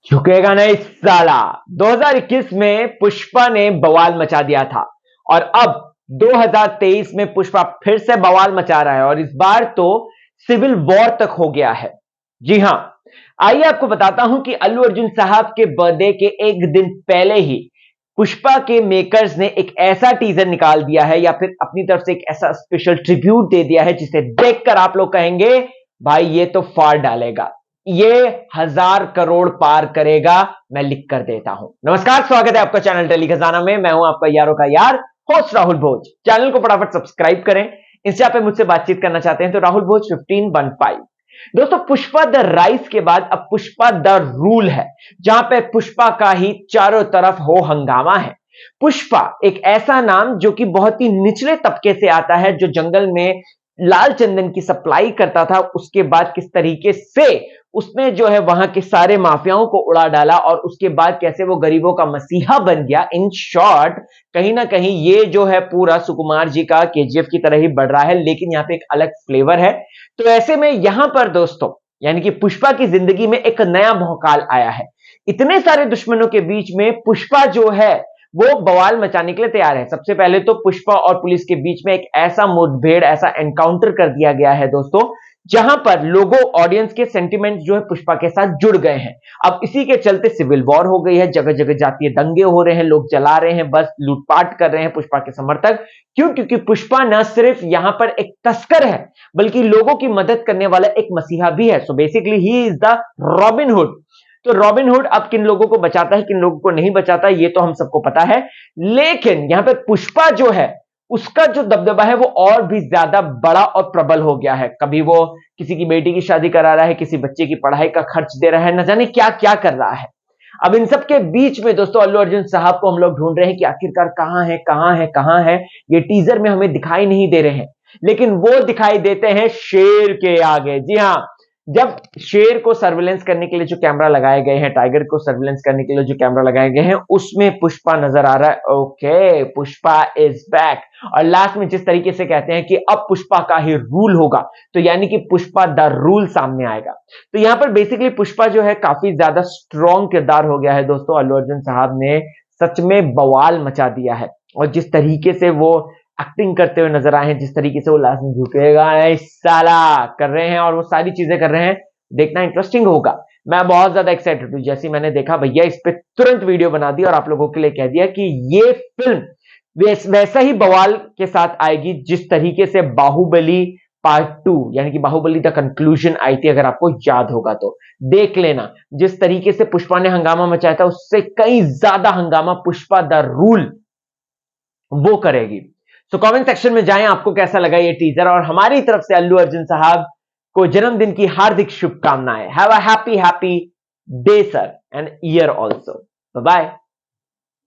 झुकेगा नहीं साला। 2021 में पुष्पा ने बवाल मचा दिया था और अब 2023 में पुष्पा फिर से बवाल मचा रहा है और इस बार तो सिविल वॉर तक हो गया है। जी हां, आइए आपको बताता हूं कि अल्लू अर्जुन साहब के बर्थडे के एक दिन पहले ही पुष्पा के मेकर्स ने एक ऐसा टीजर निकाल दिया है या फिर अपनी तरफ से एक ऐसा स्पेशल ट्रिब्यूट दे दिया है जिसे देखकर आप लोग कहेंगे भाई ये तो फाड़ डालेगा, ये 1000 करोड़ पार करेगा। मैं लिख कर देता हूं। नमस्कार, स्वागत है आपका चैनल टेली खजाना में। मैं हूं आपका यारों का यार होस्ट राहुल भोज। चैनल को फटाफट सब्सक्राइब करें। इंस्टा पे मुझसे बातचीत करना चाहते हैं तो राहुल भोज 1515। दोस्तों, पुष्पा द राइज के बाद अब पुष्पा द रूल है, जहां पे पुष्पा का ही चारों तरफ हो हंगामा है। पुष्पा एक ऐसा नाम जो कि बहुत ही निचले तबके से आता है, जो जंगल में लाल चंदन की सप्लाई करता था। उसके बाद किस तरीके से उसने जो है वहां के सारे माफियाओं को उड़ा डाला और उसके बाद कैसे वो गरीबों का मसीहा बन गया। इन शॉर्ट, कहीं ना कहीं ये जो है पूरा सुकुमार जी का केजीएफ की तरह ही बढ़ रहा है, लेकिन यहां पे एक अलग फ्लेवर है। तो ऐसे में यहां पर दोस्तों, यानी कि पुष्पा की जिंदगी में एक नया भौकाल आया है। इतने सारे दुश्मनों के बीच में पुष्पा जो है वो बवाल मचाने के लिए तैयार है। सबसे पहले तो पुष्पा और पुलिस के बीच में एक ऐसा मुठभेड़, ऐसा एनकाउंटर कर दिया गया है दोस्तों, जहां पर लोगों, ऑडियंस के सेंटिमेंट जो है पुष्पा के साथ जुड़ गए हैं। अब इसी के चलते सिविल वॉर हो गई है, जगह जगह जातीय दंगे हो रहे हैं, लोग जला रहे हैं, बस लूटपाट कर रहे हैं पुष्पा के समर्थक। क्यों? क्योंकि पुष्पा न सिर्फ यहां पर एक तस्कर है, बल्कि लोगों की मदद करने वाला एक मसीहा भी है। So basically he is the robin hood. तो रॉबिन हुड अब किन लोगों को बचाता है, किन लोगों को नहीं बचाता, ये तो हम सबको पता है। लेकिन यहां पे पुष्पा जो है उसका जो दबदबा है वो और भी ज्यादा बड़ा और प्रबल हो गया है। कभी वो किसी की बेटी की शादी करा रहा है, किसी बच्चे की पढ़ाई का खर्च दे रहा है, न जाने क्या क्या कर रहा है। अब इन सब के बीच में दोस्तों अल्लू अर्जुन साहब को हम लोग ढूंढ रहे हैं कि आखिरकार कहां है, कहां है, कहां है। ये टीजर में हमें दिखाई नहीं दे रहे हैं, लेकिन वो दिखाई देते हैं शेर के आगे। जी हां, जब शेर को सर्विलेंस करने के लिए जो कैमरा लगाए गए हैं, टाइगर को सर्विलेंस करने के लिए जो कैमरा लगाए गए हैं, उसमें पुष्पा नजर आ रहा है। Okay, Pushpa is back. और लास्ट में जिस तरीके से कहते हैं कि अब पुष्पा का ही रूल होगा, तो यानी कि पुष्पा द रूल सामने आएगा। तो यहां पर बेसिकली पुष्पा जो है काफी ज्यादा स्ट्रॉन्ग किरदार हो गया है दोस्तों। अल्लू अर्जुन साहब ने सच में बवाल मचा दिया है और जिस तरीके से वो एक्टिंग करते हुए नजर आए हैं, जिस तरीके से वो लास्ट में झुकेगा नहीं साला कर रहे हैं और वो सारी चीजें कर रहे हैं, देखना इंटरेस्टिंग होगा। मैं बहुत ज्यादा एक्साइटेड हूं। जैसे मैंने देखा भैया इस पे तुरंत वीडियो बना दी और आप लोगों के लिए कह दिया कि ये फिल्म वैसा ही बवाल के साथ आएगी जिस तरीके से बाहुबली पार्ट 2 यानी कि बाहुबली द कंक्लूजन आई थी। अगर आपको याद होगा तो देख लेना, जिस तरीके से पुष्पा ने हंगामा मचाया था उससे कई ज्यादा हंगामा पुष्पा द रूल वो करेगी। तो कमेंट सेक्शन में जाएं, आपको कैसा लगा ये टीजर। और हमारी तरफ से अल्लू अर्जुन साहब को जन्मदिन की हार्दिक शुभकामनाएं। Have a happy day sir and year also. Bye bye.